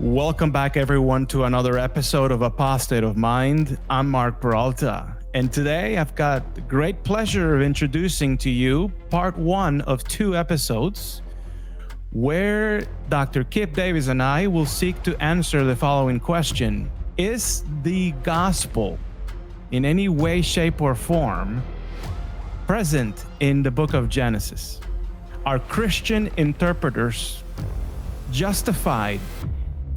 Welcome back, everyone, to another episode of Apostate of Mind. I'm Mark Peralta, and today I've got the great pleasure of introducing to you part one of 2 episodes where Dr. Kipp Davis and I will seek to answer the following question. Is the gospel in any way, shape, or form present in the book of Genesis? Are Christian interpreters justified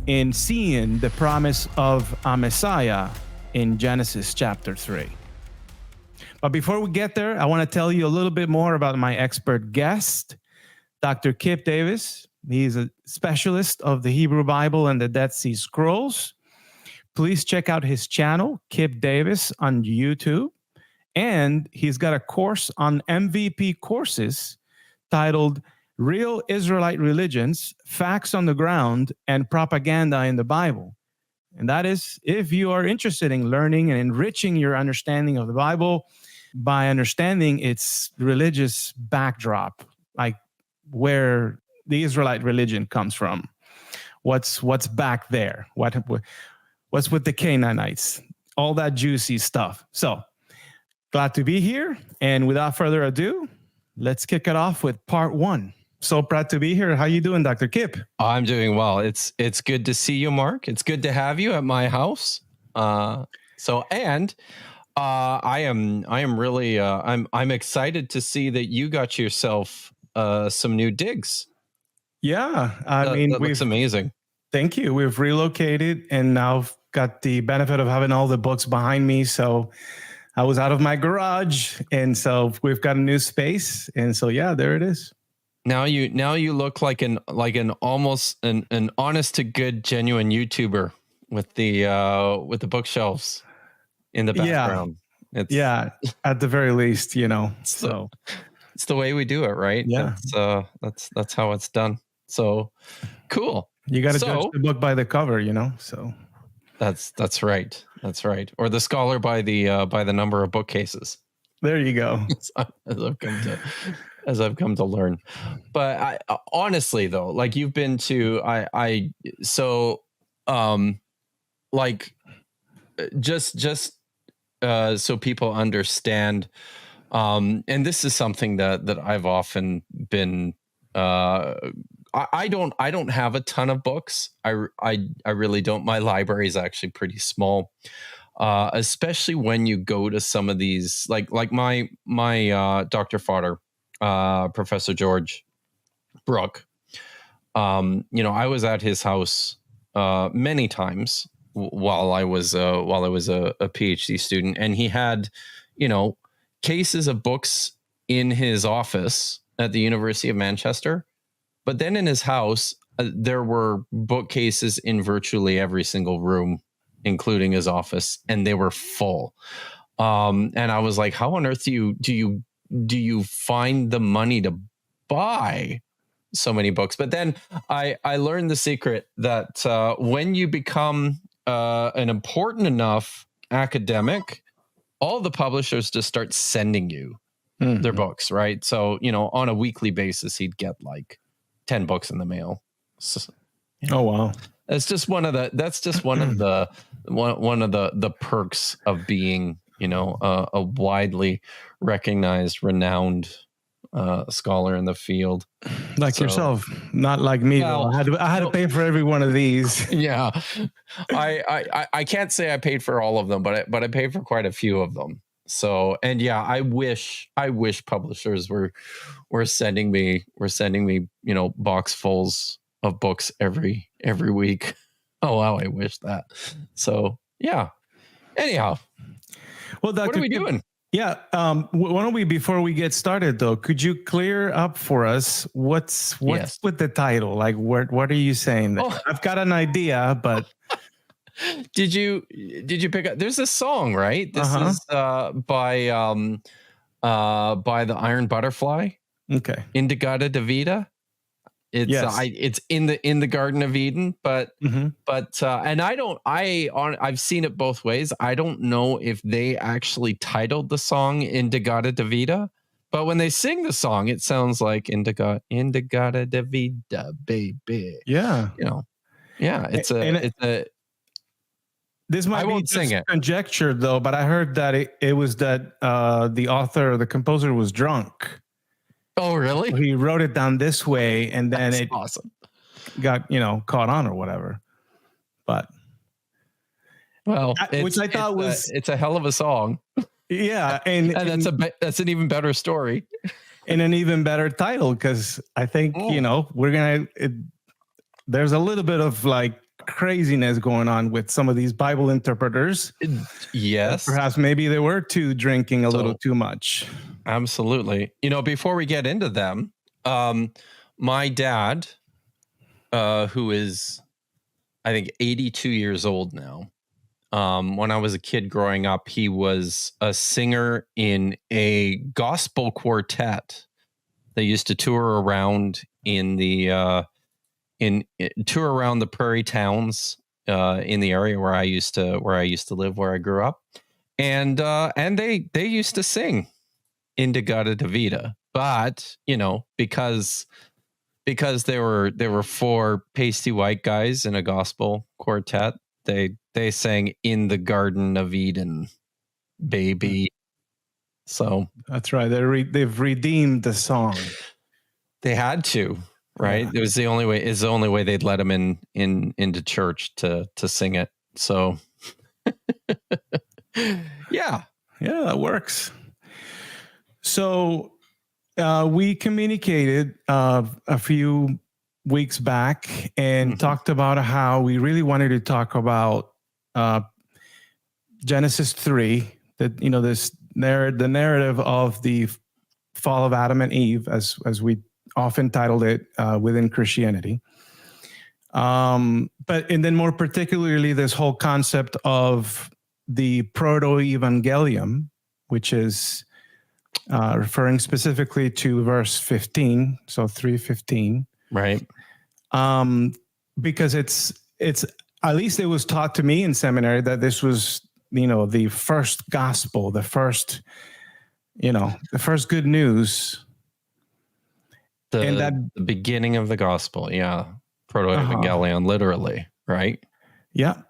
in seeing the promise of a Messiah in Genesis chapter 3? But before we get there, I want to tell you a little bit more about my expert guest, Dr. Kipp Davis. He's a specialist of the Hebrew Bible and the Dead Sea Scrolls. Please check out his channel, Kipp Davis, on YouTube. And he's got a course on MVP courses titled Real Israelite Religions, Facts on the Ground, and Propaganda in the Bible. And that is if you are interested in learning and enriching your understanding of the Bible by understanding its religious backdrop, like where the Israelite religion comes from, what's back there, what's with the Canaanites, all that juicy stuff. So glad to be here. And without further ado, let's kick it off with part 1. So proud to be here. How you doing, Dr. Kipp? I'm doing well. It's good to see you, Mark. It's good to have you at my house. I am really I'm excited to see that you got yourself some new digs. Yeah, that looks amazing. Thank you. We've relocated and now got the benefit of having all the books behind me. So I was out of my garage, and so we've got a new space. And so yeah, there it is. Now you look like an almost an honest to good genuine YouTuber with the bookshelves in the background. Yeah, at the very least, So it's the way we do it, right? Yeah, that's how it's done. So cool. You got to judge the book by the cover, So that's right. That's right. Or the scholar by the number of bookcases. There you go. As I've come to learn. But I honestly though, like you've been to so people understand, and this is something that I've often been I don't have a ton of books. I really don't. My library is actually pretty small. Especially when you go to some of these, like my Dr. Fodder, Professor George Brooke. I was at his house many times while I was a PhD student, and he had, cases of books in his office at the University of Manchester. But then in his house, there were bookcases in virtually every single room, including his office, and they were full. And I was like, how on earth do you find the money to buy so many books? But then I learned the secret that when you become an important enough academic, all the publishers just start sending you their books, right? So, on a weekly basis, he'd get like 10 books in the mail. So, oh, wow. That's just one of the perks of being, a widely recognized, renowned scholar in the field. Like yourself, not like me. Well, I had to pay for every one of these. Yeah, I can't say I paid for all of them, but I paid for quite a few of them. So, and yeah, I wish publishers were sending me boxfuls of books every week. Oh wow, I wish that. So yeah. Anyhow, well, Dr. what are we doing? Yeah. Why don't we, before we get started though, could you clear up for us what's with the title? Like, what are you saying there? Oh. I've got an idea, but did you pick up? There's a song, right? This is by the Iron Butterfly. Okay. Indigada Davida. It's it's in the Garden of Eden, but and I've seen it both ways. I don't know if they actually titled the song Indigada Davida, but when they sing the song, it sounds like Indigada Davida, baby. Yeah, Yeah, it's a. This might be just conjecture, though, but I heard that it was that the author, the composer, was drunk. Oh, really? So he wrote it down this way, and then That's it awesome. Got caught on or whatever. But which I thought it's a hell of a song. Yeah, and that's an even better story, and an even better title, because I think there's a little bit of like craziness going on with some of these Bible interpreters. Yes, perhaps maybe they were drinking a little too much. Absolutely. Before we get into them, my dad, who is, I think, 82 years old now. When I was a kid growing up, he was a singer in a gospel quartet. They used to tour around tour around the prairie towns in the area where I used to live, where I grew up, and they used to sing Indigada Davida, but because there were four pasty white guys in a gospel quartet, they sang In the Garden of Eden, baby. So that's right. They've redeemed the song. They had to, right? Yeah. It was the only way. It's the only way they'd let them into church to sing it. So, yeah, that works. So we communicated a few weeks back and talked about how we really wanted to talk about Genesis 3, that the narrative of the fall of Adam and Eve, as we often titled it within Christianity. And then more particularly, this whole concept of the Proto-Evangelium, which is referring specifically to verse 15, so 3:15. Right. Because it's at least it was taught to me in seminary that this was, the first gospel, the first good news. The beginning of the gospel. Yeah. Proto-Evangelium, literally. Right. Yeah.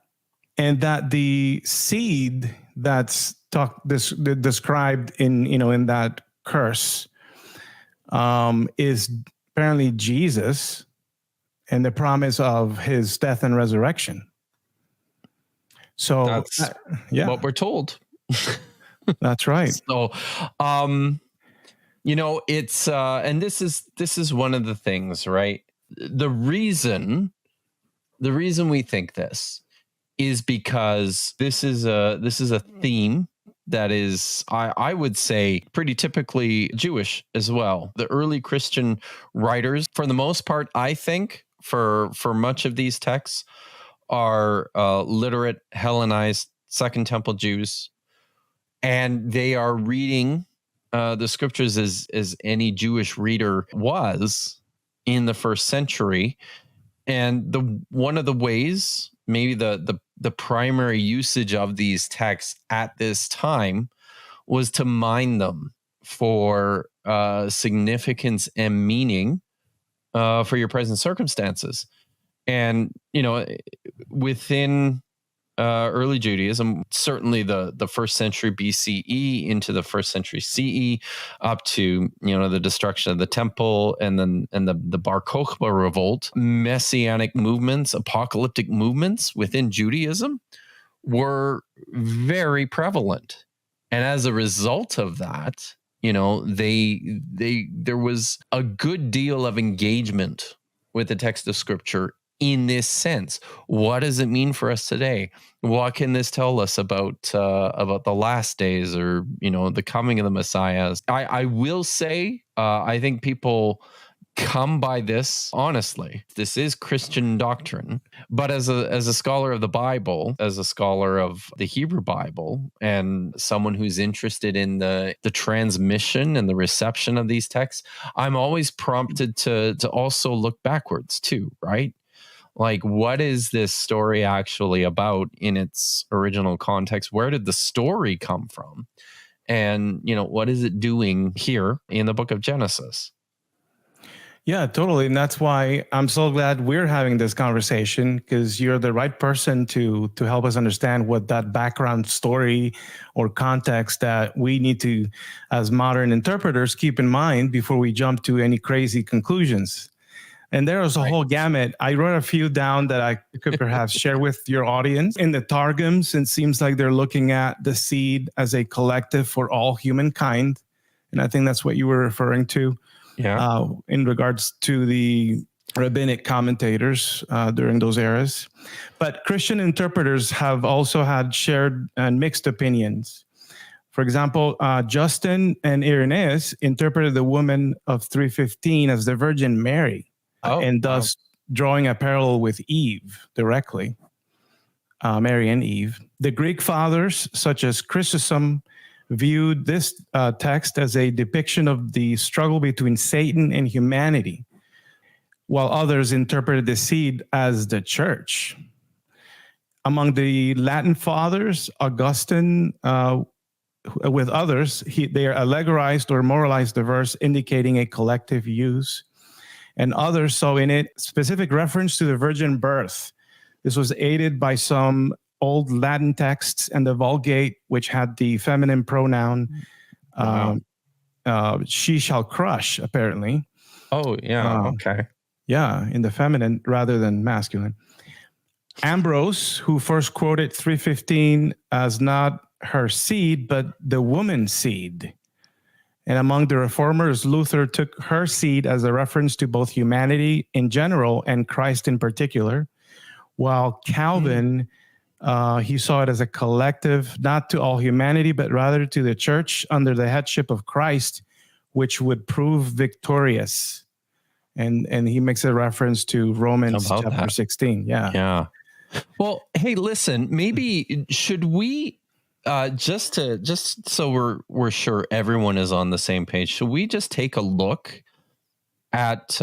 And that the seed that's described in that curse is apparently Jesus and the promise of his death and resurrection. So that's what we're told. That's right. So, it's and this is one of the things, right? The reason we think this is because this is a theme that is, I would say, pretty typically Jewish as well. The early Christian writers, for the most part, I think, for much of these texts, are literate, Hellenized Second Temple Jews, and they are reading the scriptures as any Jewish reader was in the first century. And one of the ways, maybe the primary usage of these texts at this time, was to mine them for significance and meaning for your present circumstances. And within early Judaism, certainly the first century BCE into the first century CE, up to the destruction of the temple, and the Bar Kokhba revolt, messianic movements, apocalyptic movements within Judaism were very prevalent. And as a result of that, there was a good deal of engagement with the text of Scripture in this sense. What does it mean for us today? What can this tell us about the last days, or the coming of the Messiah? I will say, I think people come by this honestly. This is Christian doctrine, but as a scholar of the Bible, as a scholar of the Hebrew Bible, and someone who's interested in the transmission and the reception of these texts, I'm always prompted to also look backwards too, right? Like, what is this story actually about in its original context? Where did the story come from? And, what is it doing here in the book of Genesis? Yeah, totally. And that's why I'm so glad we're having this conversation, because you're the right person to help us understand what that background story or context that we need to, as modern interpreters, keep in mind before we jump to any crazy conclusions. And there is a Right. whole gamut. I wrote a few down that I could perhaps share with your audience. In the Targums, it seems like they're looking at the seed as a collective for all humankind. And I think that's what you were referring to. Yeah. In regards to the rabbinic commentators during those eras. But Christian interpreters have also had shared and mixed opinions. For example, Justin and Irenaeus interpreted the woman of 315 as the Virgin Mary, and thus drawing a parallel with Eve directly, Mary and Eve. The Greek fathers, such as Chrysostom, viewed this text as a depiction of the struggle between Satan and humanity, while others interpreted the seed as the church. Among the Latin fathers, Augustine, with others, they are allegorized or moralized the verse, indicating a collective use. And others saw in it specific reference to the virgin birth. This was aided by some old Latin texts and the Vulgate, which had the feminine pronoun. Wow. She shall crush, apparently. Oh, yeah. Okay. Yeah, in the feminine rather than masculine. Ambrose, who first quoted 315 as not her seed, but the woman's seed. And among the reformers, Luther took her seed as a reference to both humanity in general and Christ in particular, while Calvin, he saw it as a collective, not to all humanity, but rather to the church under the headship of Christ, which would prove victorious. And he makes a reference to Romans chapter 16. Yeah. Yeah. Well, hey, listen, maybe should we just so we're sure everyone is on the same page, should we just take a look at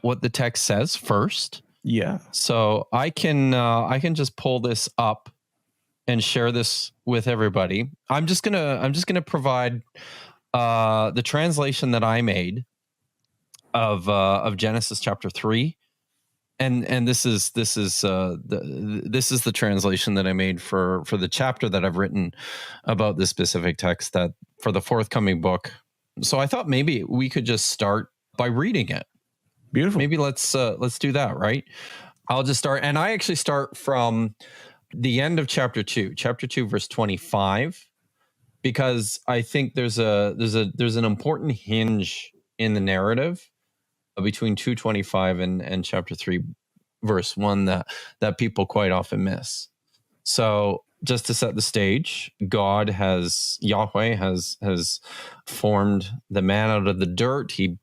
what the text says first? Yeah. So I can just pull this up and share this with everybody. I'm just gonna provide the translation that I made of Genesis chapter 3. And this is the translation that I made for the chapter that I've written about this specific text that for the forthcoming book. So I thought maybe we could just start by reading it. Beautiful. Maybe let's do that, right? I'll just start, and I actually start from the end of chapter 2, verse 25, because I think there's an important hinge in the narrative between 2:25 and chapter 3 verse 1 that people quite often miss. So just to set the stage, Yahweh has formed the man out of the dirt. He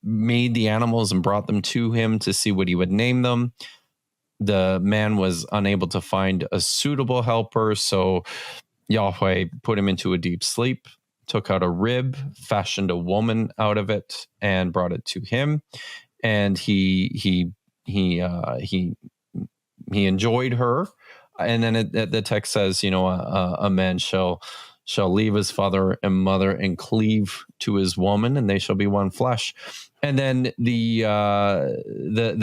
made the animals and brought them to him to see what he would name them. The man was unable to find a suitable helper, so Yahweh put him into a deep sleep, took out a rib, fashioned a woman out of it, and brought it to him. And he enjoyed her. And then the text says, a man shall leave his father and mother and cleave to his woman, and they shall be one flesh. And then the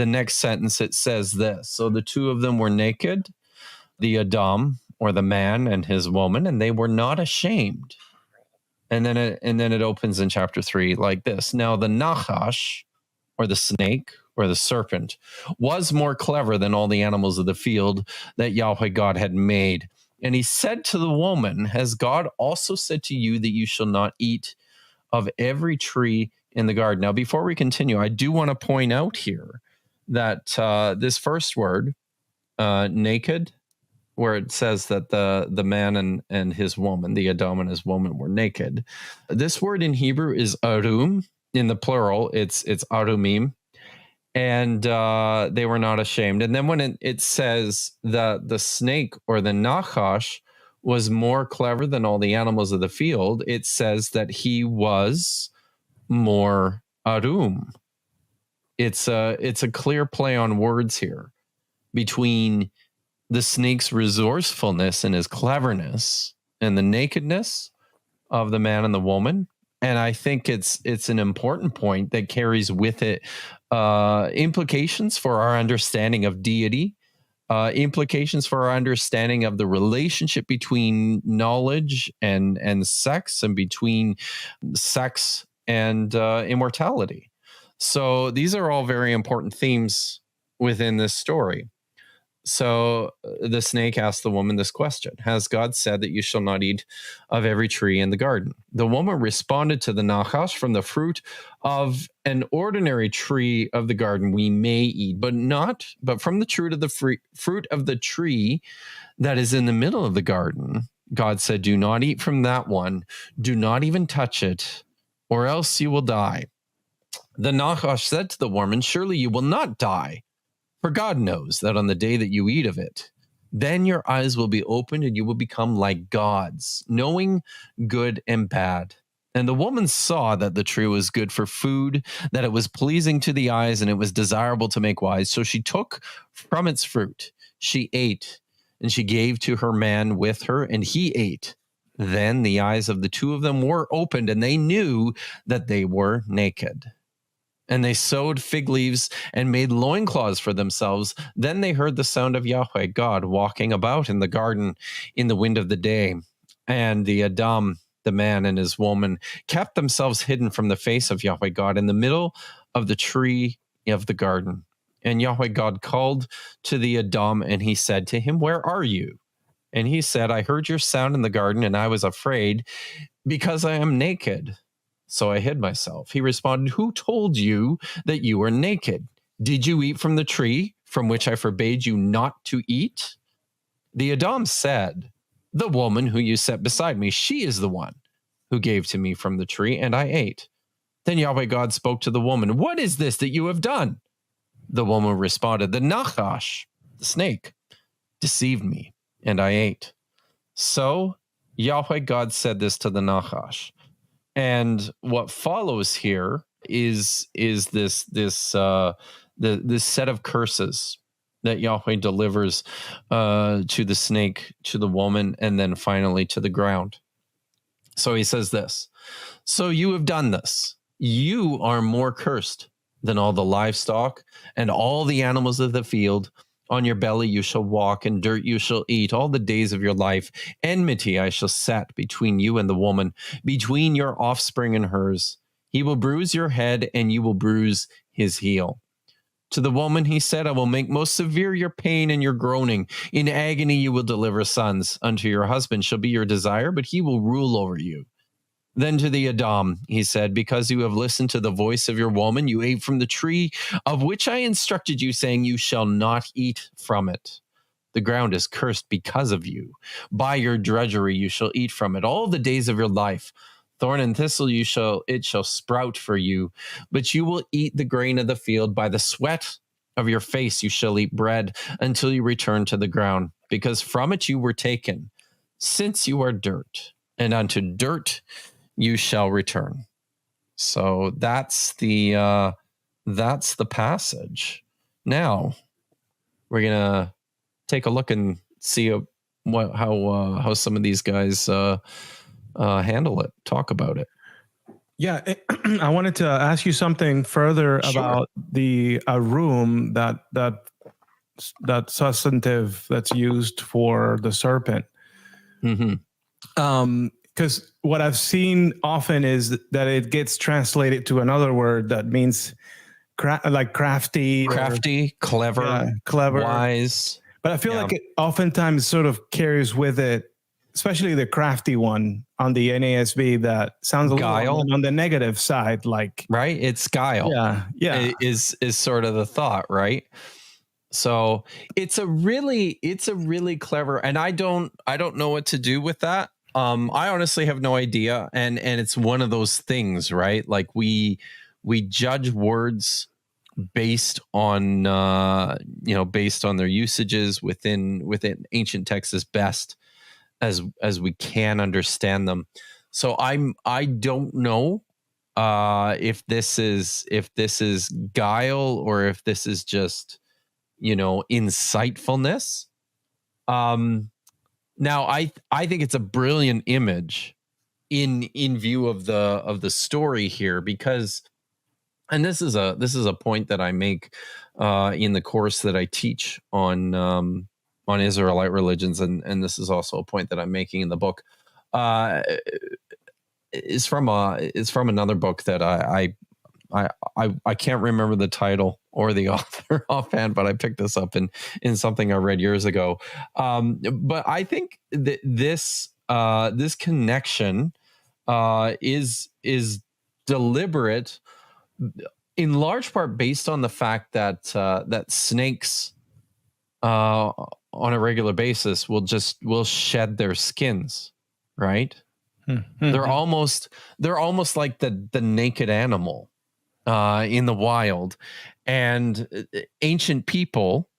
next sentence, it says this: so the two of them were naked, the Adam, or the man, and his woman, and they were not ashamed. And then it opens in chapter 3 like this: now the Nachash, or the snake, or the serpent, was more clever than all the animals of the field that Yahweh God had made. And he said to the woman, has God also said to you that you shall not eat of every tree in the garden? Now, before we continue, I do want to point out here that this first word, naked, where it says that the man and his woman, the Adam and his woman, were naked. This word in Hebrew is arum. In the plural, it's arumim. And they were not ashamed. And then when it says that the snake, or the Nachash, was more clever than all the animals of the field, it says that he was more arum. It's a clear play on words here between the snake's resourcefulness and his cleverness and the nakedness of the man and the woman, And I think it's an important point that carries with it implications for our understanding of deity, implications for our understanding of the relationship between knowledge and sex, and between sex and immortality. So these are all very important themes within this story. So the snake asked the woman this question: Has God said that you shall not eat of every tree in the garden? The woman responded to the Nachash, from the fruit of an ordinary tree of the garden we may eat, but from the fruit of the tree that is in the middle of the garden. God said, do not eat from that one. Do not even touch it, or else you will die. The Nachash said to the woman, surely you will not die. For God knows that on the day that you eat of it, then your eyes will be opened and you will become like gods, knowing good and bad. And the woman saw that the tree was good for food, that it was pleasing to the eyes, and it was desirable to make wise. So she took from its fruit, she ate, and she gave to her man with her, and he ate. Then the eyes of the two of them were opened, and they knew that they were naked. And they sewed fig leaves and made loincloths for themselves. Then they heard the sound of Yahweh God walking about in the garden in the wind of the day. And the Adam, the man and his woman, kept themselves hidden from the face of Yahweh God in the middle of the tree of the garden. And Yahweh God called to the Adam, and he said to him, where are you? And he said, I heard your sound in the garden, and I was afraid because I am naked. So I hid myself. He responded, who told you that you were naked? Did you eat from the tree from which I forbade you not to eat? The Adam said, the woman who you set beside me, she is the one who gave to me from the tree, and I ate. Then Yahweh God spoke to the woman, what is this that you have done? The woman responded, the Nachash, the snake, deceived me, and I ate. So Yahweh God said this to the Nachash. And what follows here is this set of curses that Yahweh delivers to the snake, to the woman, and then finally to the ground. So he says this: so you have done this. You are more cursed than all the livestock and all the animals of the field. On your belly you shall walk, and dirt you shall eat all the days of your life. Enmity I shall set between you and the woman, between your offspring and hers. He will bruise your head, and you will bruise his heel. To the woman he said, I will make most severe your pain and your groaning. In agony you will deliver sons. Unto your husband shall be your desire, but he will rule over you. Then to the Adam, he said, because you have listened to the voice of your woman, you ate from the tree of which I instructed you, saying, you shall not eat from it. The ground is cursed because of you. By your drudgery you shall eat from it all the days of your life. Thorn and thistle it shall sprout for you, but you will eat the grain of the field. By the sweat of your face you shall eat bread until you return to the ground, because from it you were taken, since you are dirt, and unto dirt you shall return. So that's the passage. Now we're gonna take a look and see how some of these guys handle it, talk about it. Yeah, I wanted to ask you something further about the room that substantive that's used for the serpent. Mm-hmm. Because what I've seen often is that it gets translated to another word that means like crafty, clever, wise. But I feel like it oftentimes sort of carries with it, especially the crafty one on the NASB, that sounds a little on the negative side. Like, right? It's guile. Yeah. Is sort of the thought, right? So it's a really clever, and I don't know what to do with that. I honestly have no idea. And it's one of those things, right? Like we judge words based on, based on their usages within ancient texts as best as we can understand them. So I don't know if this is guile or if this is just, insightfulness. Now, I think it's a brilliant image in view of the story here, because, and this is a point that I make in the course that I teach on Israelite religions, and this is also a point that I'm making in the book. Is from another book that I can't remember the title or the author offhand, but I picked this up in something I read years ago. But I think that this connection is deliberate, in large part based on the fact that that snakes on a regular basis will shed their skins, right? Mm-hmm. They're almost like the naked animal in the wild, and ancient people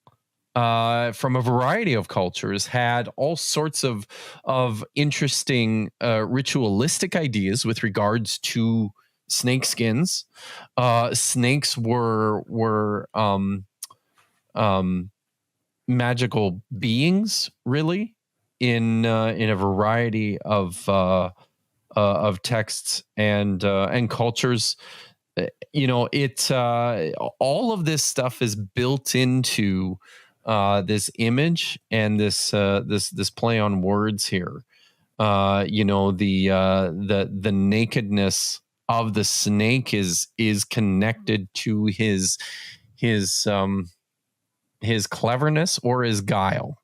from a variety of cultures had all sorts of interesting ritualistic ideas with regards to snake skins. Snakes were magical beings, really, in a variety of texts and cultures. It all of this stuff is built into this image and this play on words here. The nakedness of the snake is connected to his cleverness or his guile.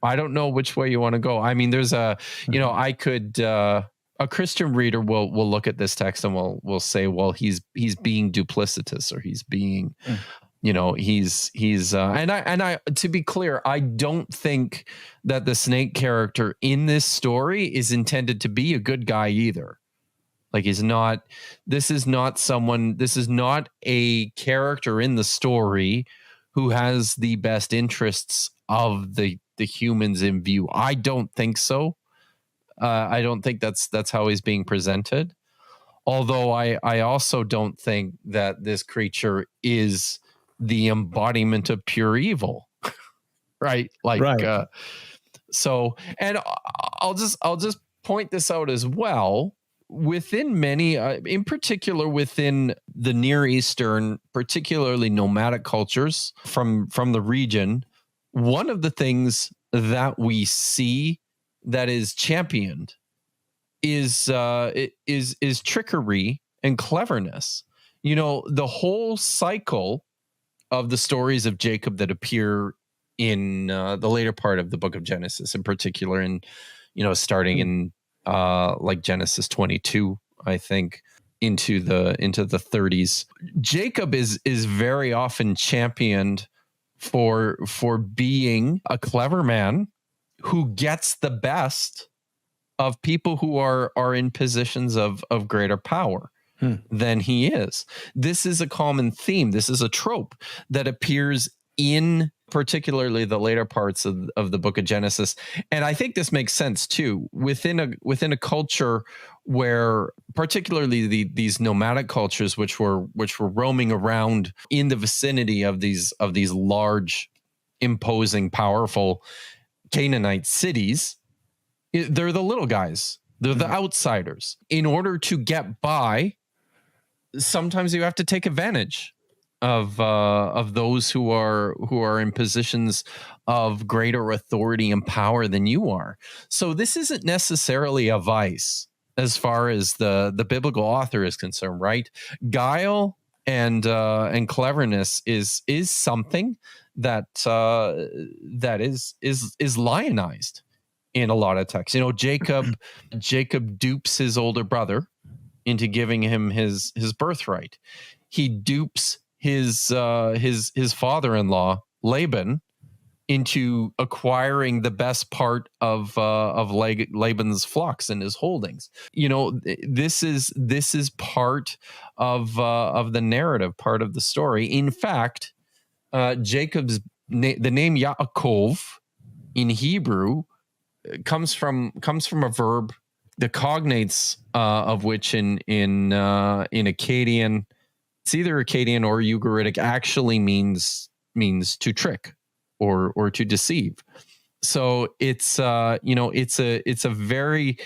I don't know which way you want to go. I mean, there's a Christian reader will look at this text and will say, well, he's being duplicitous, or he's being, he's and I to be clear, I don't think that the snake character in this story is intended to be a good guy either. Like, this is not a character in the story who has the best interests of the humans in view. I don't think so. I don't think that's how he's being presented. Although I also don't think that this creature is the embodiment of pure evil, right? Like, right. So, and I'll just point this out as well. Within many, in particular within the Near Eastern, particularly nomadic cultures from the region, one of the things that we see that is championed is trickery and cleverness. The whole cycle of the stories of Jacob that appear in the later part of the book of Genesis, in particular, in starting in like Genesis 22, I think, into the 30s. Jacob is very often championed for being a clever man who gets the best of people who are in positions of greater power than he is. This is a common theme. This is a trope that appears in particularly the later parts of the book of Genesis. And I think this makes sense too, within a culture where, particularly these nomadic cultures, which were roaming around in the vicinity of these large, imposing, powerful Canaanite cities. They're the little guys. They're the outsiders. In order to get by, sometimes you have to take advantage of those who are in positions of greater authority and power than you are. So this isn't necessarily a vice as far as the biblical author is concerned, right? Guile and cleverness is something that is lionized in a lot of texts. Jacob dupes his older brother into giving him his birthright. He dupes his father-in-law Laban into acquiring the best part of Laban's flocks and his holdings. This is part of the narrative, part of the story. In fact, Jacob's the name Yaakov in Hebrew comes from a verb, the cognates of which in Akkadian, it's either Akkadian or Ugaritic, actually means to trick or to deceive. So it's a very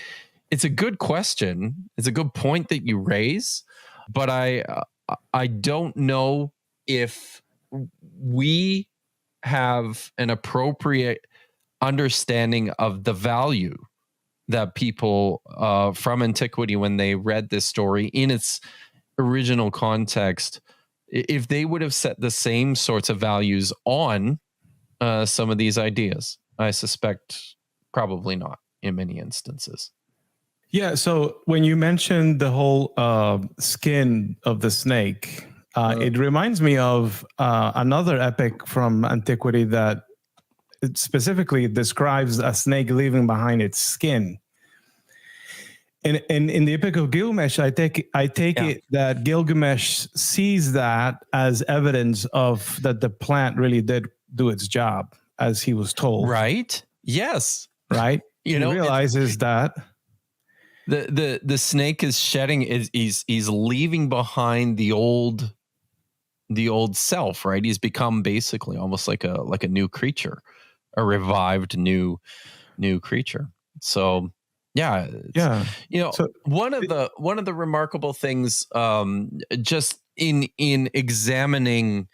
it's a good question. It's a good point that you raise, but I don't know if we have an appropriate understanding of the value that people from antiquity, when they read this story in its original context, if they would have set the same sorts of values on some of these ideas. I suspect probably not in many instances. Yeah. So when you mentioned the whole skin of the snake, it reminds me of another epic from antiquity that it specifically describes a snake leaving behind its skin. And in the Epic of Gilgamesh, I take it that Gilgamesh sees that as evidence of that the plant really did do its job as he was told. Right? Yes. Right? He realizes that the snake is shedding, he's leaving behind the old self, right? He's become basically almost like a new creature, a revived new creature. So yeah. So one of the remarkable things, just in examining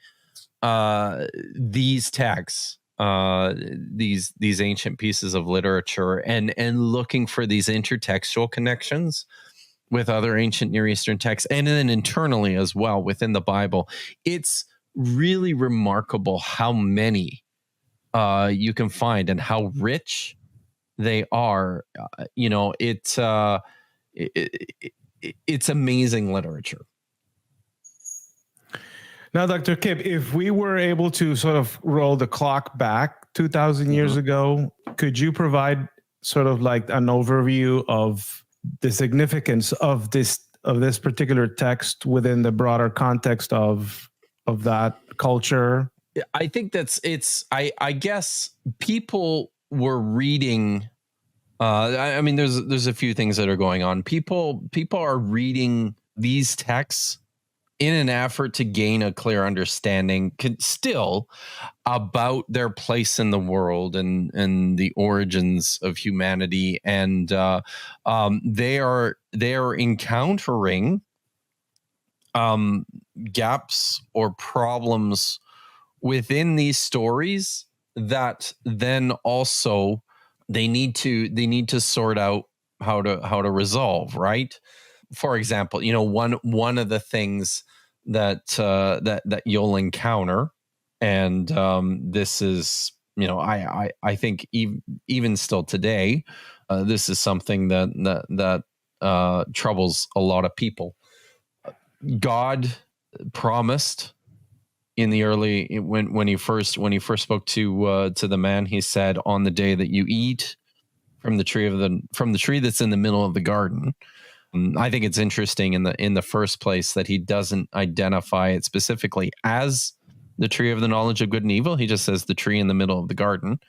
these texts, these ancient pieces of literature, and looking for these intertextual connections with other ancient Near Eastern texts, and then internally as well within the Bible, it's really remarkable how many you can find and how rich they are. It's amazing literature. Now, Dr. Kipp, if we were able to sort of roll the clock back 2,000 years ago, could you provide sort of like an overview of the significance of this particular text within the broader context of that culture? I think I guess people were reading. I mean, there's a few things that are going on. People are reading these texts in an effort to gain a clear understanding still about their place in the world and the origins of humanity. And they are encountering gaps or problems within these stories that then also they need to sort out how to resolve, right? For example, one of the things that you'll encounter, and this is, I think even still today, this is something that troubles a lot of people. God promised in the early when he first spoke to the man, he said, on the day that you eat from the tree that's in the middle of the garden. I think it's interesting in the first place that he doesn't identify it specifically as the tree of the knowledge of good and evil. He just says the tree in the middle of the garden.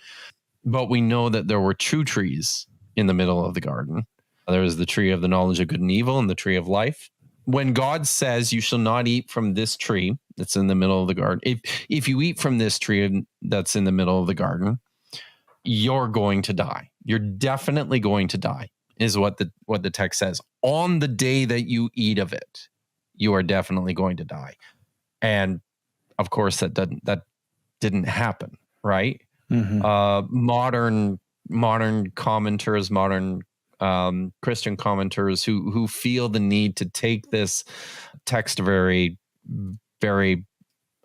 But we know that there were two trees in the middle of the garden. There was the tree of the knowledge of good and evil and the tree of life. When God says you shall not eat from this tree that's in the middle of the garden, if you eat from this tree that's in the middle of the garden, you're going to die. You're definitely going to die, is what the text says. On the day that you eat of it, you are definitely going to die. And of course, that didn't happen, right? Mm-hmm. Modern commenters, modern Christian commenters who feel the need to take this text very, very,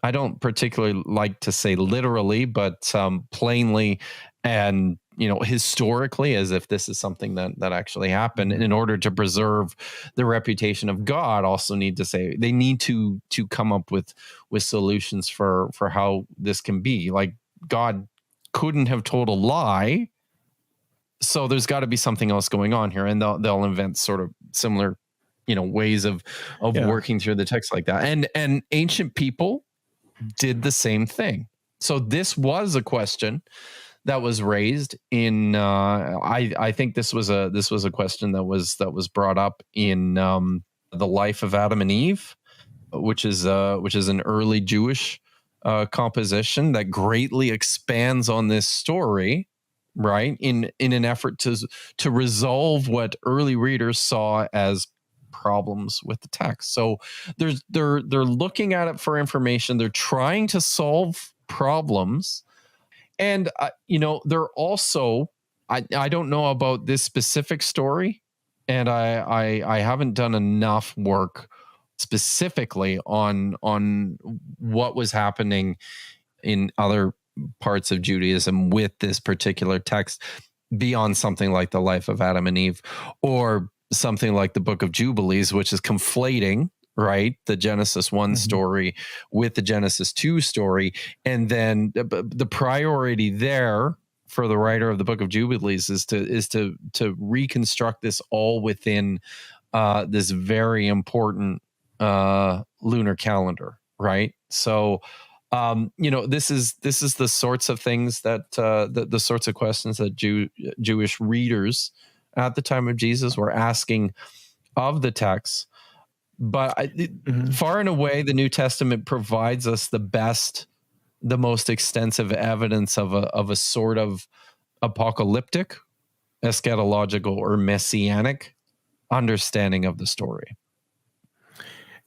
I don't particularly like to say literally, but plainly and historically, as if this is something that actually happened. And in order to preserve the reputation of God, also need to say they need to come up with solutions for how this can be. Like, God couldn't have told a lie, so there's got to be something else going on here, and they'll invent sort of similar ways of working through the text like that. And ancient people did the same thing. So this was a question that was raised in I think this was a question that was brought up in the Life of Adam and Eve, which is an early Jewish composition that greatly expands on this story right? In an effort to resolve what early readers saw as problems with the text. So they're looking at it for information. They're trying to solve problems, and they're also. I don't know about this specific story, and I haven't done enough work specifically on what was happening in other parts of Judaism with this particular text beyond something like the life of Adam and Eve, or something like the Book of Jubilees, which is conflating, right, the Genesis 1 story with the Genesis 2 story. And then the priority there for the writer of the Book of Jubilees is to reconstruct this all within this very important lunar calendar, right? So this is the sorts of things that the sorts of questions that Jewish readers at the time of Jesus were asking of the text. But far and away, the New Testament provides us the most extensive evidence of a sort of apocalyptic, eschatological, or messianic understanding of the story.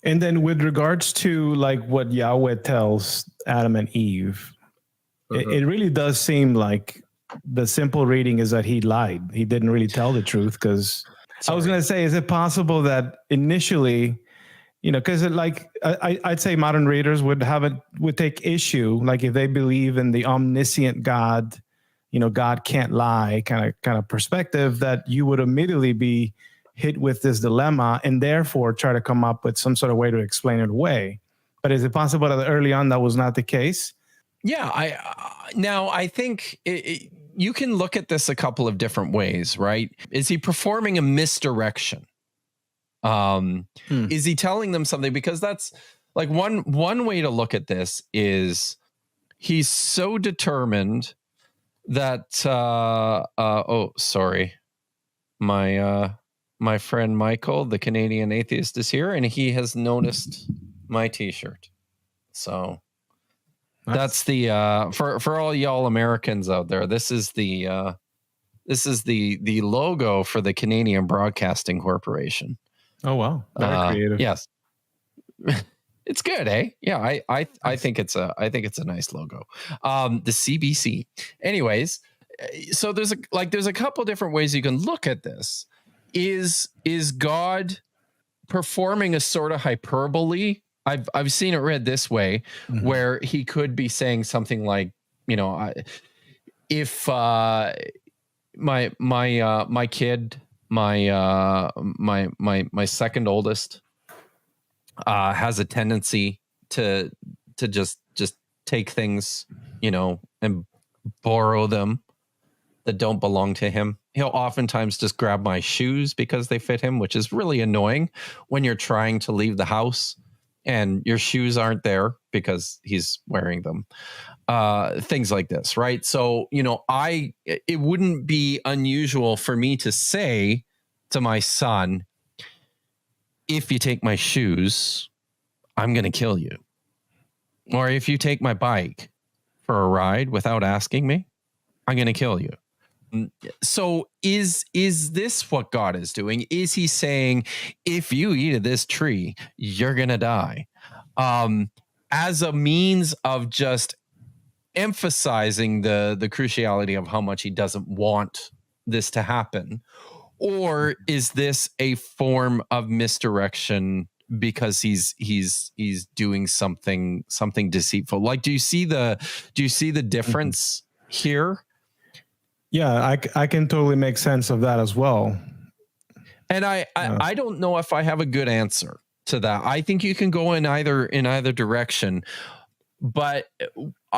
And then with regards to like what Yahweh tells Adam and Eve, it really does seem like the simple reading is that he lied. He didn't really tell the truth, because I was going to say, is it possible that initially, because I'd say modern readers would take issue, like if they believe in the omniscient God, God can't lie kind of perspective, that you would immediately be hit with this dilemma and therefore try to come up with some sort of way to explain it away. But is it possible that early on that was not the case? Yeah, I think you can look at this a couple of different ways, right? Is he performing a misdirection? Is he telling them something? Because that's like one way to look at this is he's so determined that sorry, my friend Michael, the Canadian atheist, is here, and he has noticed my T-shirt. So that's the for all y'all Americans out there. This is the logo for the Canadian Broadcasting Corporation. Oh wow, very creative. Yes, it's good, eh? Yeah, I think it's a nice logo. The CBC. Anyways, so there's a couple different ways you can look at this. Is God performing a sort of hyperbole? I've seen it read this way, where he could be saying something like, if my kid, my second oldest, has a tendency to just take things, and borrow them that don't belong to him. He'll oftentimes just grab my shoes because they fit him, which is really annoying when you're trying to leave the house and your shoes aren't there because he's wearing them. Things like this, right? So, it wouldn't be unusual for me to say to my son, if you take my shoes, I'm going to kill you. Or if you take my bike for a ride without asking me, I'm going to kill you. So is this what God is doing? Is he saying, if you eat of this tree, you're going to die? As a means of just emphasizing the cruciality of how much he doesn't want this to happen? Or is this a form of misdirection because he's doing something deceitful? Like, do you see the difference here? Yeah, I can totally make sense of that as well. And I don't know if I have a good answer to that. I think you can go in either direction. But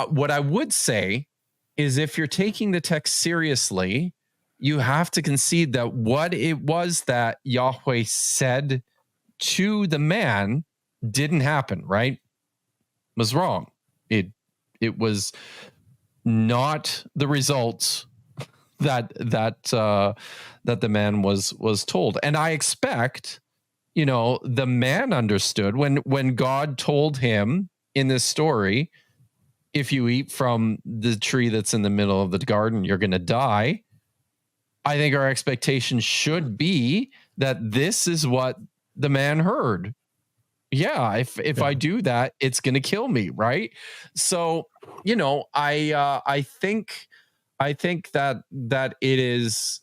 what I would say is, if you're taking the text seriously, you have to concede that what it was that Yahweh said to the man didn't happen, right? Was wrong. It was not the results that the man was told. And I expect, the man understood when God told him in this story, if you eat from the tree that's in the middle of the garden, you're going to die. I think our expectation should be that this is what the man heard. Yeah, if I do that, it's going to kill me, right? So, I think that it is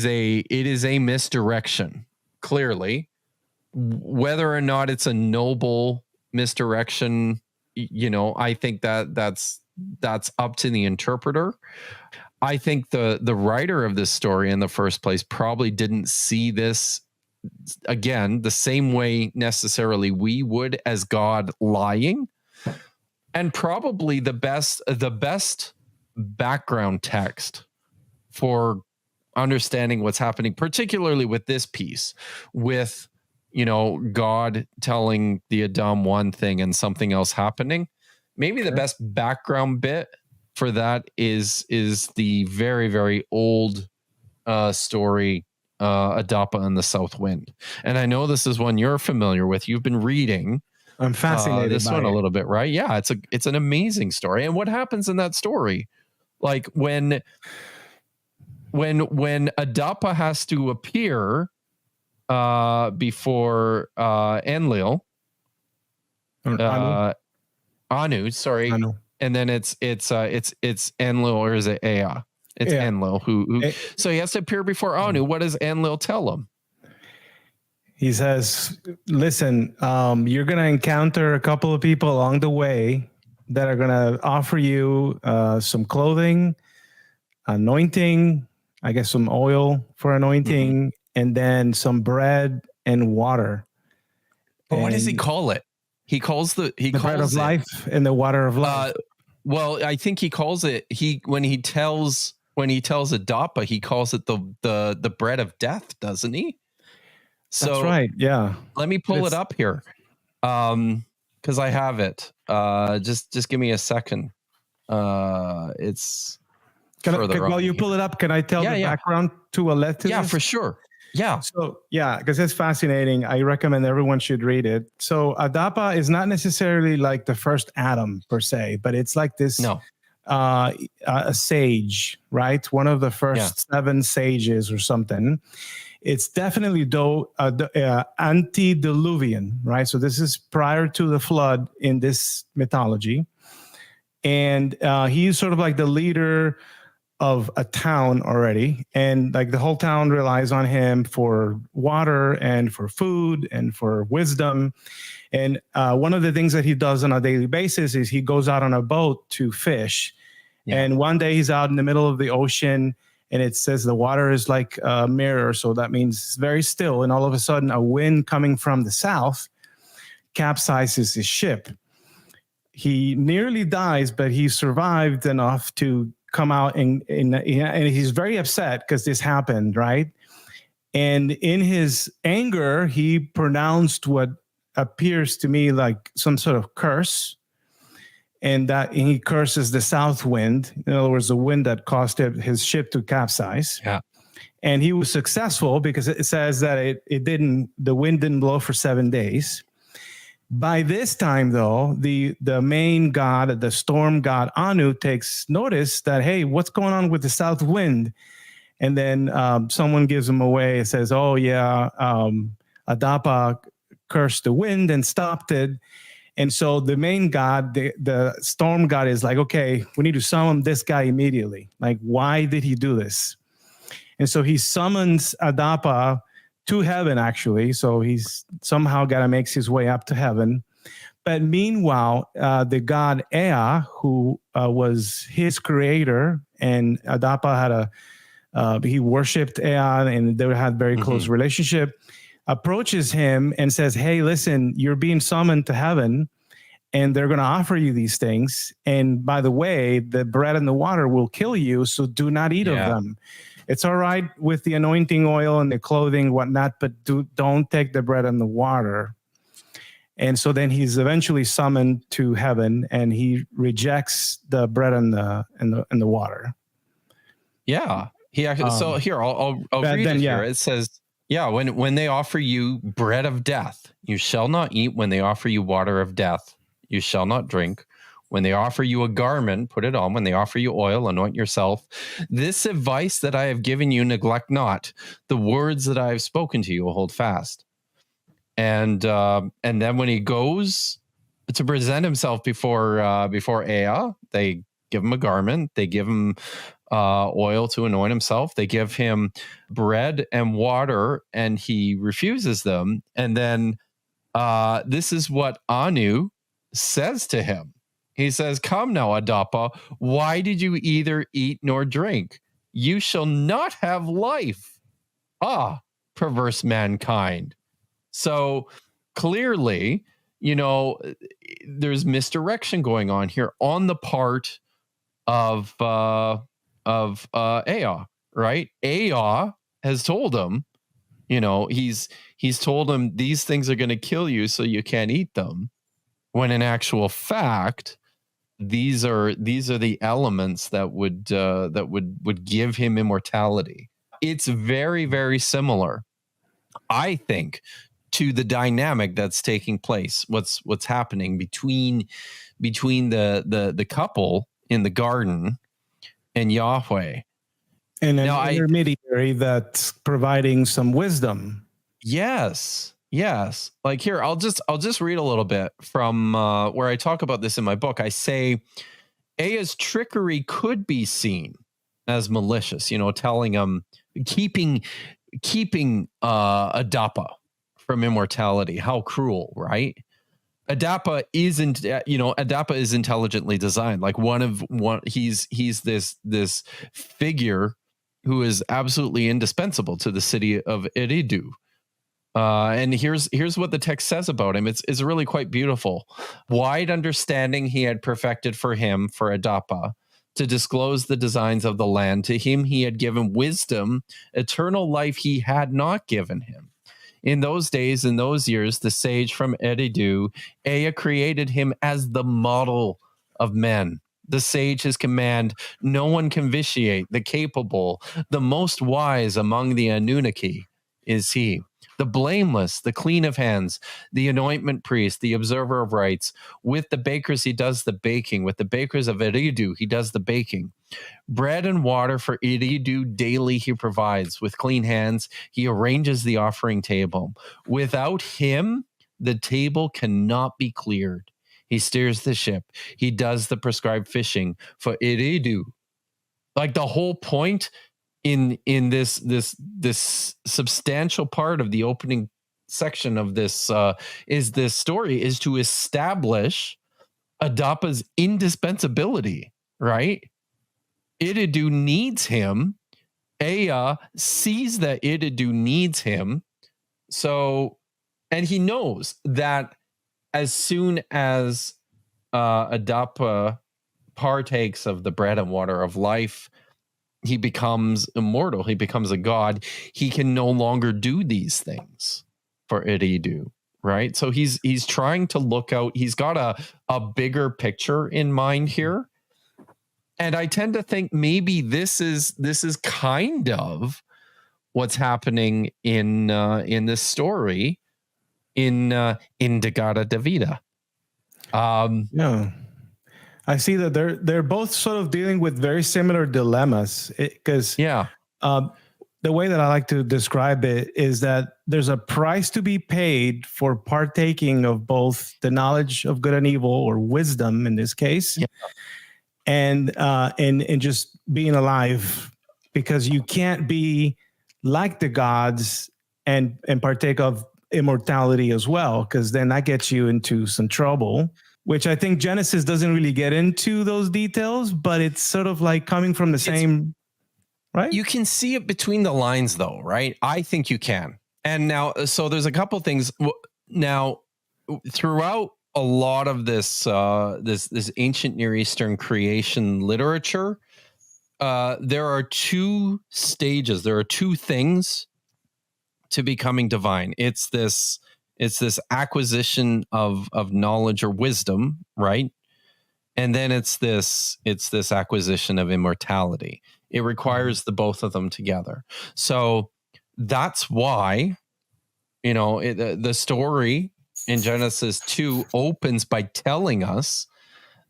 a misdirection, clearly. Whether or not it's a noble misdirection, I think that's up to the interpreter. I think the writer of this story in the first place probably didn't see this, again, the same way necessarily we would, as God lying. And probably the best background text for understanding what's happening, particularly with this piece, with God telling the Adam one thing and something else happening. Maybe the best background bit for that is the very, very old story, Adapa and the South Wind. And I know this is one you're familiar with. You've been reading. I'm fascinated this by one it. a little bit, right? Yeah, it's an amazing story. And what happens in that story? Like when Adapa has to appear before Enlil, Anu, sorry, Anu. And then it's Enlil, or is it Ea? It's Enlil who so he has to appear before Anu. What does Enlil tell him? He says, listen, you're going to encounter a couple of people along the way that are going to offer you some clothing, anointing, I guess some oil for anointing, and then some bread and water. But what does he call it? He calls the bread of life and the water of life. Well, I think he calls it, when he tells Adapa, he calls it the bread of death, doesn't he? So that's right. Yeah. Let me pull it up here. Because I have it. Just give me a second. It's while you pull it up, can I tell the background to Aleph? Yeah, for sure. Yeah. So because it's fascinating. I recommend everyone should read it. So Adapa is not necessarily like the first Adam per se, but it's like this a sage, right? One of the first 7 sages or something. It's definitely antediluvian, right? So this is prior to the flood in this mythology. And he's sort of like the leader of a town already. And like the whole town relies on him for water and for food and for wisdom. And one of the things that he does on a daily basis is he goes out on a boat to fish. Yeah. And one day he's out in the middle of the ocean, and it says the water is like a mirror. So that means it's very still. And all of a sudden, a wind coming from the south capsizes his ship. He nearly dies, but he survived enough to come out, and he's very upset because this happened, right? And in his anger, he pronounced what appears to me like some sort of curse. And he curses the south wind. In other words, the wind that caused his ship to capsize. Yeah. And he was successful because it says that the wind didn't blow for 7 days. By this time, though, the main god, the storm god Anu, takes notice that, hey, what's going on with the south wind? And then someone gives him away. It says, oh, yeah, Adapa cursed the wind and stopped it. And so the main god, the storm god, is like, okay, we need to summon this guy immediately. Like, why did he do this? And so he summons Adapa to heaven, actually. So he's somehow got to make his way up to heaven. But meanwhile, the god Ea, who was his creator, and Adapa had he worshipped Ea, and they had very close relationship, approaches him and says, hey, listen, you're being summoned to heaven, and they're going to offer you these things. And by the way, the bread and the water will kill you, so do not eat of them. It's all right with the anointing oil and the clothing, whatnot, but don't take the bread and the water. And so then he's eventually summoned to heaven, and he rejects the bread and the water. Yeah, he actually. So here, I'll read it here. It says, yeah, when they offer you bread of death, you shall not eat. When they offer you water of death, you shall not drink. When they offer you a garment, put it on. When they offer you oil, anoint yourself. This advice that I have given you, neglect not. The words that I have spoken to you, hold fast. And then when he goes to present himself before Ea, they give him a garment. They give him oil to anoint himself. They give him bread and water, and he refuses them. And then this is what Anu says to him. He says, "Come now, Adapa, why did you either eat nor drink? You shall not have life. Ah, perverse mankind." So clearly, there's misdirection going on here on the part of Ea, right? Ea has told him, he's told him these things are going to kill you, so you can't eat them. When in actual fact, these are the elements that would give him immortality. It's very, very similar, I think, to the dynamic that's taking place. What's happening between the couple in the garden and Yahweh, and an intermediary that's providing some wisdom. Yes. Like here, I'll just read a little bit from where I talk about this in my book. I say Ea's trickery could be seen as malicious, telling him, keeping Adapa from immortality. How cruel, right? Adapa is intelligently designed. Like he's this figure who is absolutely indispensable to the city of Eridu. And here's what the text says about him. It's really quite beautiful. Wide understanding he had perfected for Adapa, to disclose the designs of the land. To him he had given wisdom, eternal life he had not given him. In those days, in those years, the sage from Eridu, Ea created him as the model of men. The sage, his command, no one can vitiate. The capable, the most wise among the Anunnaki is he. The blameless, the clean of hands, the anointment priest, the observer of rites. With the bakers he does the baking. With the bakers of Eridu he does the baking. Bread and water for Eridu daily he provides. With clean hands he arranges the offering table. Without him the table cannot be cleared. He steers the ship. He does the prescribed fishing for Eridu. Like the whole point in this substantial part of the opening section of this story is to establish Adapa's indispensability, right? Eridu needs him. Ea sees that Eridu needs him. So, and he knows that as soon as Adapa partakes of the bread and water of life, he becomes immortal. He becomes a god. He can no longer do these things for Eridu, right? So he's trying to look out. He's got a bigger picture in mind here. And I tend to think maybe this is kind of what's happening in this story in Degada Davida. Yeah. I see that they're both sort of dealing with very similar dilemmas, because the way that I like to describe it is that there's a price to be paid for partaking of both the knowledge of good and evil, or wisdom in this case, and just being alive, because you can't be like the gods and partake of immortality as well, because then that gets you into some trouble, which I think Genesis doesn't really get into those details, but it's sort of like coming from the same, right? You can see it between the lines though, right? I think you can. And now, so there's a couple things now throughout a lot of this ancient Near Eastern creation literature. There are two stages. There are two things to becoming divine. It's this acquisition of knowledge or wisdom, right? And then it's this acquisition of immortality. It requires the both of them together. So that's why, the story in Genesis 2 opens by telling us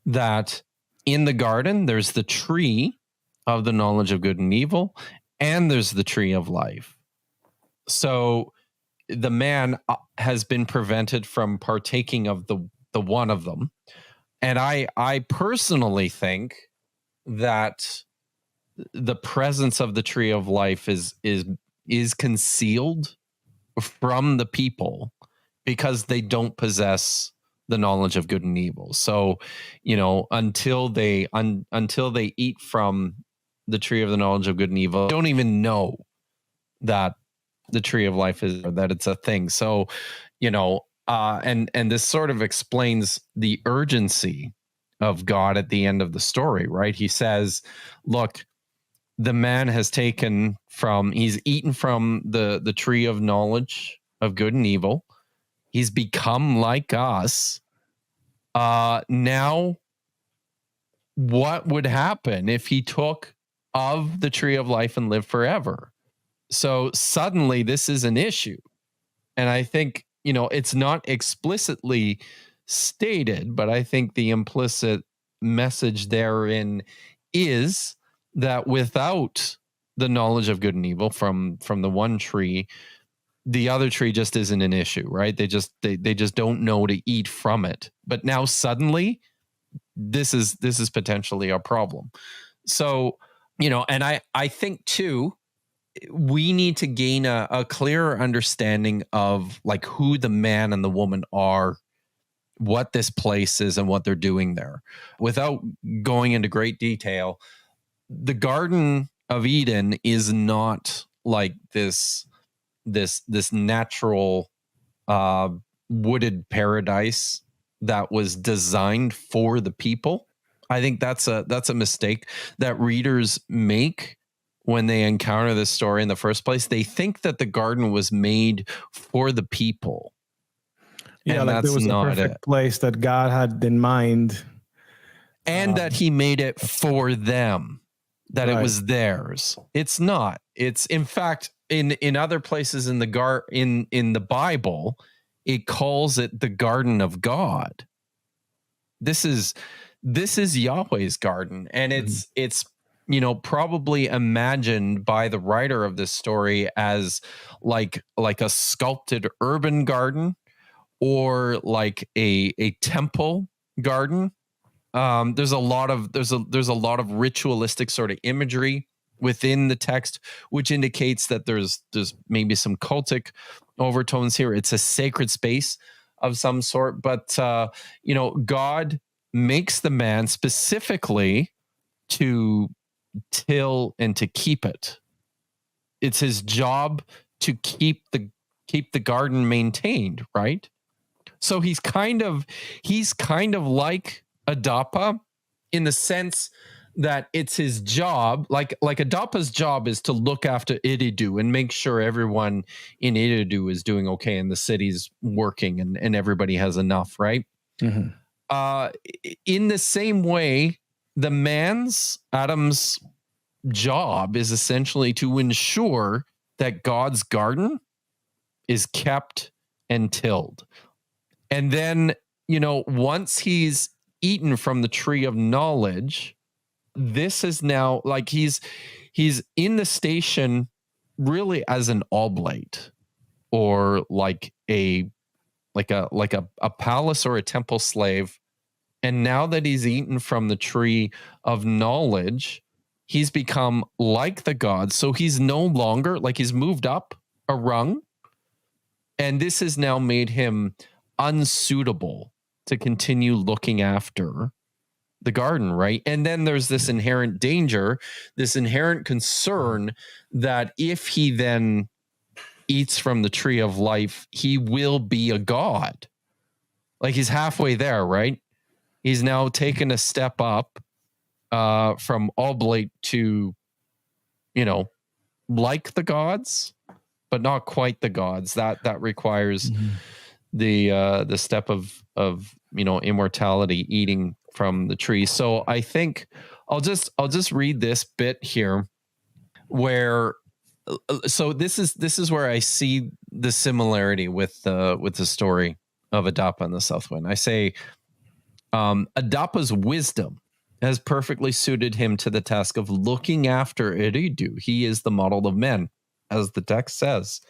that in the garden, there's the tree of the knowledge of good and evil, and there's the tree of life. So the man has been prevented from partaking of the one of them. And I personally think that the presence of the tree of life is concealed from the people because they don't possess the knowledge of good and evil. So, until they eat from the tree of the knowledge of good and evil, don't even know that the tree of life is, or that it's a thing. So, and this sort of explains the urgency of God at the end of the story, right? He says, look, the man has he's eaten from the tree of knowledge of good and evil. He's become like us. Now, what would happen if he took of the tree of life and lived forever? So suddenly this is an issue. And I think, it's not explicitly stated, but I think the implicit message therein is that without the knowledge of good and evil from the one tree, the other tree just isn't an issue, right? They just don't know to eat from it. But now suddenly this is potentially a problem. So, and I think too, we need to gain a clearer understanding of like who the man and the woman are, what this place is, and what they're doing there. Without going into great detail, the Garden of Eden is not like this natural wooded paradise that was designed for the people. I think that's a mistake that readers make when they encounter this story in the first place. They think that the garden was made for the people. Yeah, and like there was a perfect place that God had in mind. And that he made it for them, that it was theirs. It's not. It's, in fact, in other places in the in the Bible, it calls it the garden of God. This is Yahweh's garden, and it's probably imagined by the writer of this story as like a sculpted urban garden or like a temple garden. There's a lot of ritualistic sort of imagery within the text, which indicates that there's maybe some cultic overtones here. It's a sacred space of some sort, but God makes the man specifically to till and to keep it. It's his job to keep the garden maintained, right? So he's kind of like Adapa in the sense that it's his job, like Adapa's job is to look after Iridu and make sure everyone in Iridu is doing okay and the city's working and everybody has enough, right? Mm-hmm. In the same way, Adam's job is essentially to ensure that God's garden is kept and tilled. And then, once he's eaten from the tree of knowledge, this is now like he's in the station really as an oblate or like a palace or a temple slave. And now that he's eaten from the tree of knowledge, he's become like the gods. So he's no longer like, he's moved up a rung, and this has now made him unsuitable to continue looking after the garden, right? And then there's this inherent danger, this inherent concern that if he then eats from the tree of life, he will be a god. Like he's halfway there, right? He's now taken a step up from oblate to, like the gods, but not quite the gods. That requires the step of immortality, eating from the tree. So I think I'll just read this bit here where so this is where I see the similarity with the story of Adapa and the South Wind. I say Adapa's wisdom has perfectly suited him to the task of looking after Eridu. He is the model of men, as the text says.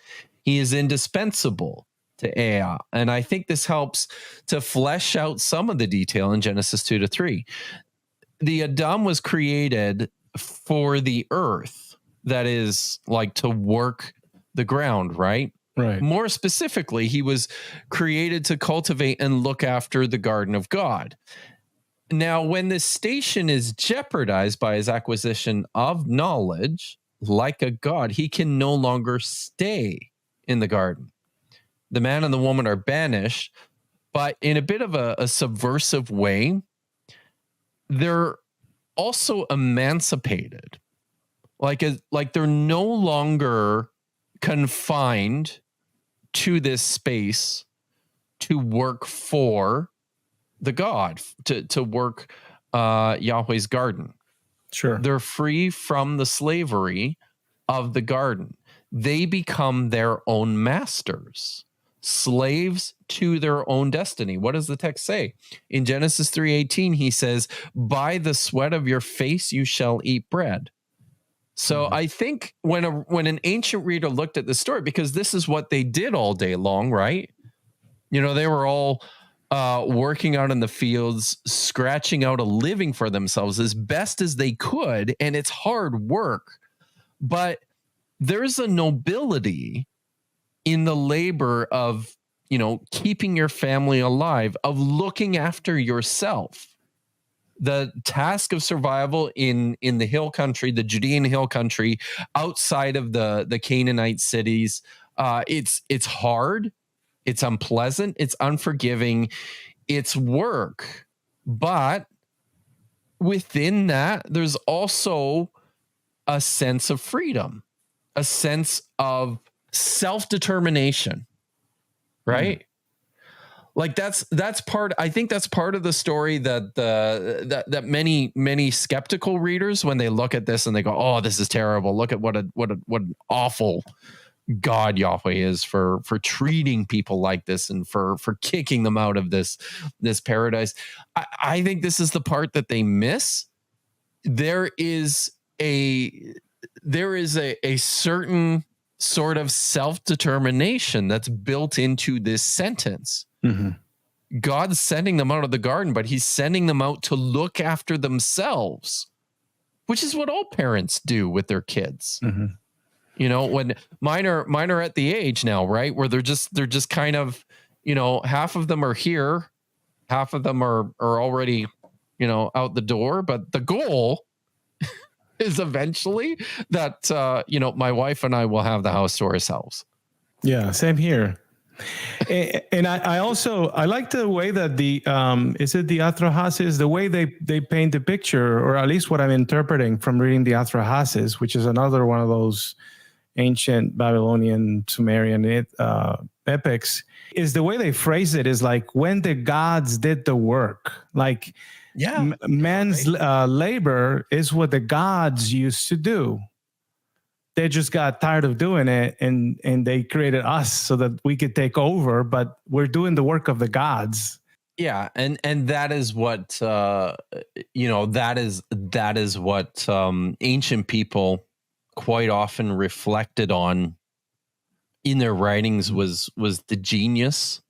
He is indispensable to Ea. And I think this helps to flesh out some of the detail in Genesis 2-3. The Adam was created for the earth, that is, like, to work the ground, right? Right. More specifically, he was created to cultivate and look after the garden of God. Now, when this station is jeopardized by his acquisition of knowledge, like a god, he can no longer stay in the garden. The man and the woman are banished, but in a bit of a subversive way, they're also emancipated. Like they're no longer confined to this space to work for the God, to work Yahweh's garden. Sure. They're free from the slavery of the garden. They become their own masters, slaves to their own destiny. What does the text say? In Genesis 3:18, he says, by the sweat of your face you shall eat bread. So I think when an ancient reader looked at the story, because this is what they did all day long, right? You know, they were all working out in the fields, scratching out a living for themselves as best as they could. And it's hard work, but there's a nobility in the labor of, you know, keeping your family alive, of looking after yourself. The task of survival in the hill country, the Judean hill country, outside of the Canaanite cities, it's hard, it's unpleasant, it's unforgiving, it's work. But within that, there's also a sense of freedom, a sense of self-determination, right? Like that's part. I think that's part of the story that many skeptical readers, when they look at this and they go, "Oh, this is terrible. Look at what an awful God Yahweh is for treating people like this and for kicking them out of this paradise." I think this is the part that they miss. There is a certain sort of self-determination that's built into this sentence. Mm-hmm. God's sending them out of the garden, but he's sending them out to look after themselves, which is what all parents do with their kids. Mm-hmm. You know, when mine are at the age now, right, where they're just kind of, you know, half of them are here, half of them are already, you know, out the door, but the goal is eventually that you know, my wife and I will have the house to ourselves. Yeah, same here. And I also like the way that the is it the Atrahasis, the way they paint the picture, or at least what I'm interpreting from reading the Atrahasis, which is another one of those ancient Babylonian Sumerian epics, is the way they phrase it is like when the gods did the work. Like, yeah, man's labor is what the gods used to do. They just got tired of doing it, and they created us so that we could take over, but we're doing the work of the gods. Yeah, and that is what you know, that is what ancient people quite often reflected on in their writings was the genius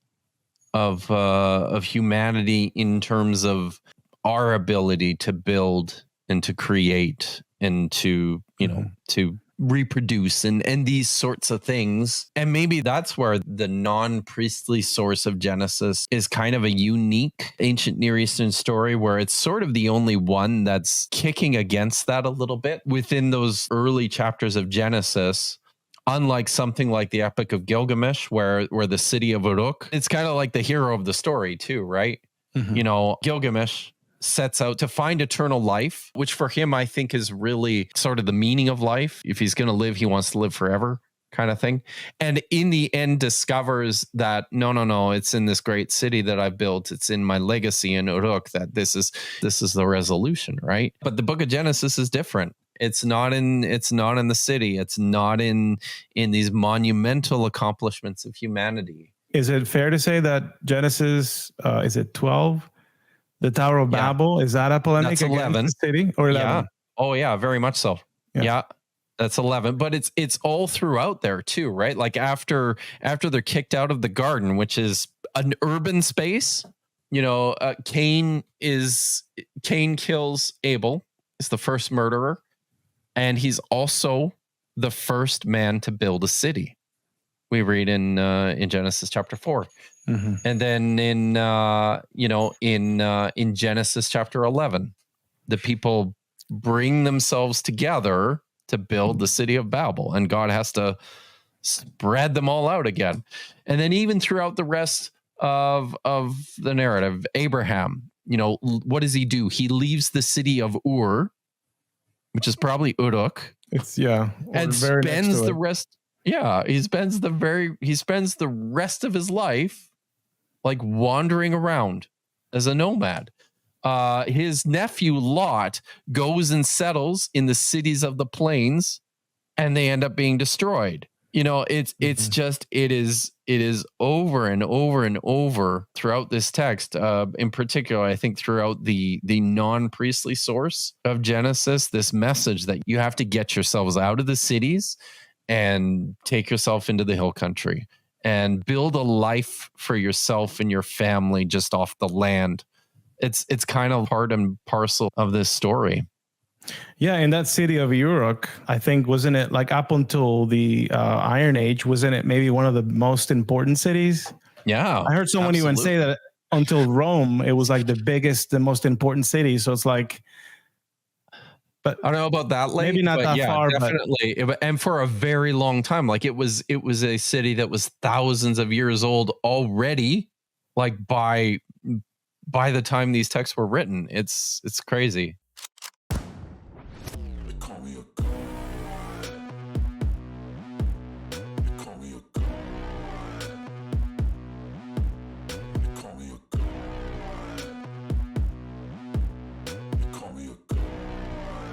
of humanity in terms of our ability to build and to create and to, you know, to reproduce and these sorts of things. And maybe that's where the non-priestly source of Genesis is kind of a unique ancient Near Eastern story, where it's sort of the only one that's kicking against that a little bit within those early chapters of Genesis. Unlike something like the Epic of Gilgamesh, where the city of Uruk, it's kind of like the hero of the story too, right? Mm-hmm. You know, Gilgamesh sets out to find eternal life, which for him, I think, is really sort of the meaning of life. If he's going to live, he wants to live forever, kind of thing. And in the end discovers that, no, it's in this great city that I've built. It's in my legacy in Uruk that this is the resolution, right? But the book of Genesis is different. It's not in the city. It's not in these monumental accomplishments of humanity. Is it fair to say that Genesis, is it 12? The Tower of Yeah. Babel, is that a polemic That's against 11. the city, or 11? Yeah. Oh yeah, very much so. Yes. Yeah. That's 11, but it's all throughout there too, right? Like after they're kicked out of the garden, which is an urban space, you know, Cain kills Abel, is the first murderer, and he's also the first man to build a city. We read in Genesis chapter 4. Mm-hmm. And then in Genesis chapter 11, the people bring themselves together to build the city of Babel, and God has to spread them all out again. And then even throughout the rest of the narrative, Abraham, you know, what does he do? He leaves the city of Ur, which is probably Uruk. And spends the rest. Yeah, he spends the rest of his life like wandering around as a nomad. His nephew Lot goes and settles in the cities of the plains, and they end up being destroyed. You know, it is over and over and over throughout this text. In particular, I think throughout the non-priestly source of Genesis, this message that you have to get yourselves out of the cities and take yourself into the hill country and build a life for yourself and your family just off the land. It's kind of part and parcel of this story. Yeah, in that city of Uruk, I think, wasn't it like up until the Iron Age, wasn't it maybe one of the most important cities? Yeah. I heard someone even say that until Rome, it was like the biggest, the most important city. So it's like, but I don't know about that late, maybe not but that yeah, far, definitely. And for a very long time, like it was a city that was thousands of years old already, like by the time these texts were written. It's crazy.